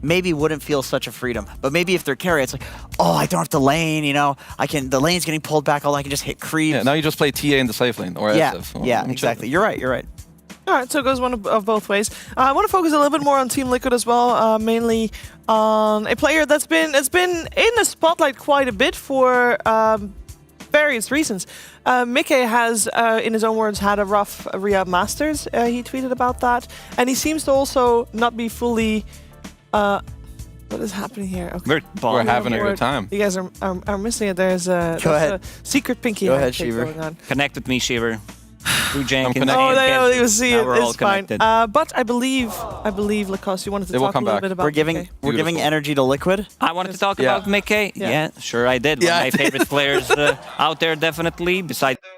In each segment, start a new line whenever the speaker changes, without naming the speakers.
maybe wouldn't feel such a freedom. But maybe if they're carry, it's like, oh, I don't have to lane, you know, the lane's getting pulled back, I can just hit creeps.
Yeah, now you just play TA in the safe lane, or SF.
Yeah, exactly. You're right, you're right.
All right, so it goes one of both ways. I want to focus a little bit more on Team Liquid as well, mainly on a player that's been in the spotlight quite a bit for various reasons. Mickey has, in his own words, had a rough Rehab Masters. He tweeted about that, and he seems to also not be fully. What is happening here? Okay.
We're having a good time.
You guys are missing it. There's a secret pinky going on.
Connect with me, Shiver.
Oh, no, you see it. It's fine. But I believe, Lacoste, you wanted to talk a little bit about.
We're giving energy to Liquid.
I wanted to talk about Mickey. Yeah, sure I did. One of my favorite players out there, definitely. Besides. Connect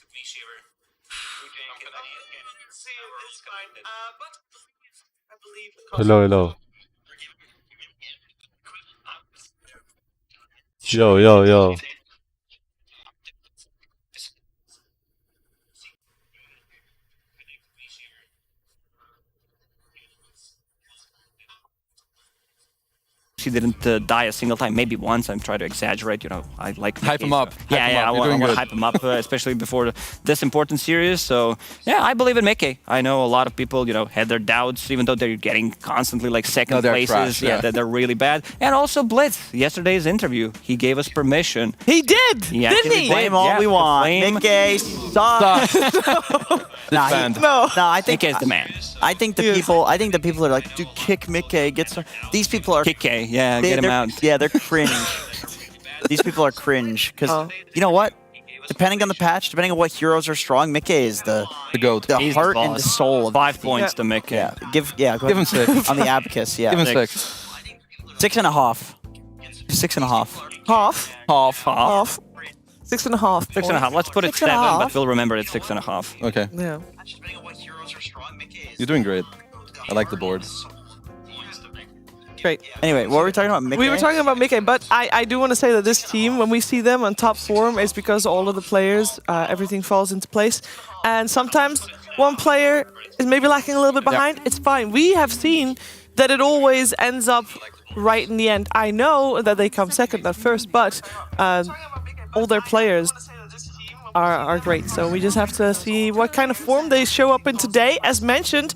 with me, Shiver.
Hello. Yo.
He didn't die a single time, maybe once. I'm trying to exaggerate, you know. I like
hype him up.
I want to hype him up, especially before this important series. So yeah, I believe in Mickey. I know a lot of people, you know, had their doubts, even though they're getting constantly like second places.
Trash,
they're really bad. And also Blitz, yesterday's interview, he gave us permission.
He did, didn't he?
Blame all we want. Mickey sucks.
No,
I think
Mickey's the man.
I think the people are like, dude, kick Mickey. These people are
kick K. Yeah, get him out.
Yeah, they're cringe. These people are cringe because you know what? Depending on the patch, depending on what heroes are strong, Mickey is the
GOAT.
The heart and the soul.
5 points to Mickey.
Yeah, give
him 6
on the abacus. Yeah,
give him 6.
6.5. 6.5.
Half. 6.5.
6.5. Let's put it 7, but we'll remember it's 6.5.
Okay.
Yeah.
You're doing great. I like the board.
Great.
Anyway, what were we talking about, Mickey?
We were talking about Mickey, but I do want to say that this team, when we see them on top form, it's because all of the players, everything falls into place. And sometimes one player is maybe lacking a little bit behind. It's fine. We have seen that it always ends up right in the end. I know that they come second, not first, but all their players are great. So we just have to see what kind of form they show up in today. As mentioned,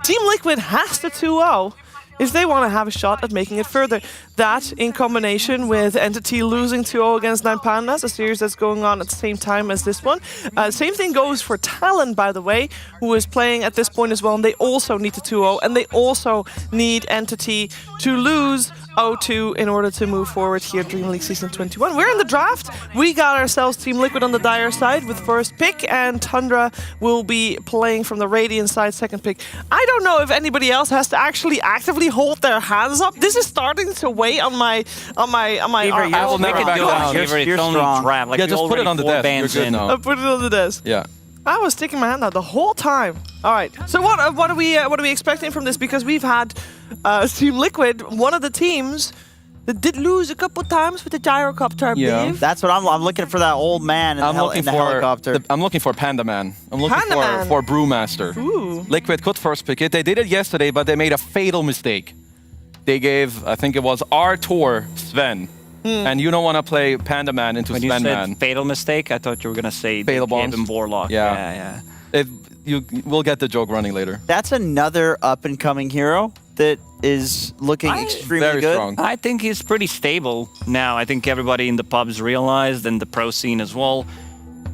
Team Liquid has to 2-0 if they want to have a shot at making it further. That, in combination with Entity losing 2-0 against 9 Pandas, a series that's going on at the same time as this one. Same thing goes for Talon, by the way, who is playing at this point as well, and they also need to 2-0, and they also need Entity to lose 0-2 in order to move forward here Dream League Season 21. We're in the draft. We got ourselves Team Liquid on the Dire side with first pick, and Tundra will be playing from the Radiant side, second pick. I don't know if anybody else has to actually actively hold their hands up. This is starting to weigh on my
I will make it do it.
You're strong.
Draft. Like,
yeah, just put it on the desk. You're good now.
I put it on the desk.
Yeah.
I was sticking my hand out the whole time. All right. So what are we expecting from this? Because we've had Team Liquid, one of the teams that did lose a couple times with the gyrocopter, I believe.
That's what I'm looking for, that old man in the helicopter.
I'm looking for Panda Man. I'm looking for Brewmaster.
Ooh.
Liquid could first pick it. They did it yesterday, but they made a fatal mistake. They gave, I think it was Artor Sven. And you don't want to play Panda Man into Sven Man.
When you said fatal mistake, I thought you were going to say
fatal bombs.
Gave him Warlock.
Yeah. We'll get the joke running later.
That's another up-and-coming hero that is looking extremely good.
Strong.
I think he's pretty stable now. I think everybody in the pubs realized, and the pro scene as well,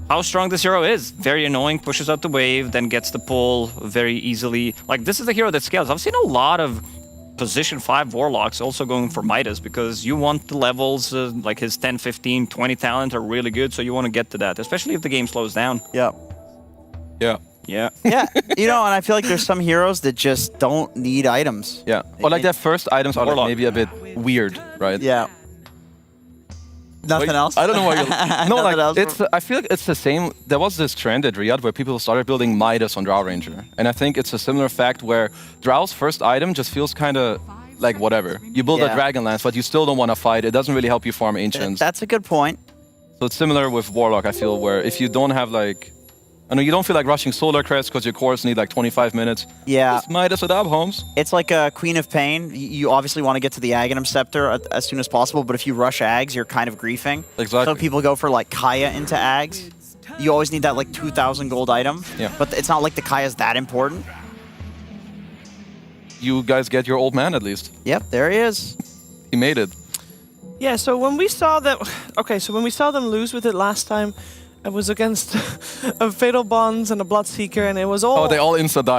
how strong this hero is. Very annoying, pushes out the wave, then gets the pull very easily. Like, this is a hero that scales. I've seen a lot of position 5 Warlocks also going for Midas, because you want the levels, like his 10, 15, 20 talent are really good, so you want to get to that, especially if the game slows down.
Yeah.
Yeah.
Yeah.
Yeah, you know, and I feel like there's some heroes that just don't need items.
Yeah. Or like their first items are like maybe a bit weird, right?
Yeah. Nothing else?
I don't know why you... No, like,
else?
I feel like it's the same. There was this trend at Riyadh where people started building Midas on Drow Ranger. And I think it's a similar fact where Drow's first item just feels kind of like whatever. You build a Dragon Lance, but you still don't want to fight. It doesn't really help you farm Ancients.
That's a good point.
So it's similar with Warlock, I feel, where if you don't have like I know you don't feel like rushing Solar Crest because your cores need like 25 minutes.
Yeah.
Just Midas it up, Holmes.
It's like a Queen of Pain. You obviously want to get to the Aghanim Scepter as soon as possible, but if you rush Ags, you're kind of griefing.
Exactly.
So people go for like Kaya into Ags. You always need that like 2,000 gold item.
Yeah.
But it's not like the Kaya's that important.
You guys get your old man at least.
Yep, there he is.
He made it.
Yeah, so when we saw them... Okay, so when we saw them lose with it last time, it was against a Fatal Bonds and a Bloodseeker, and it was all...
Oh, they all insta-died.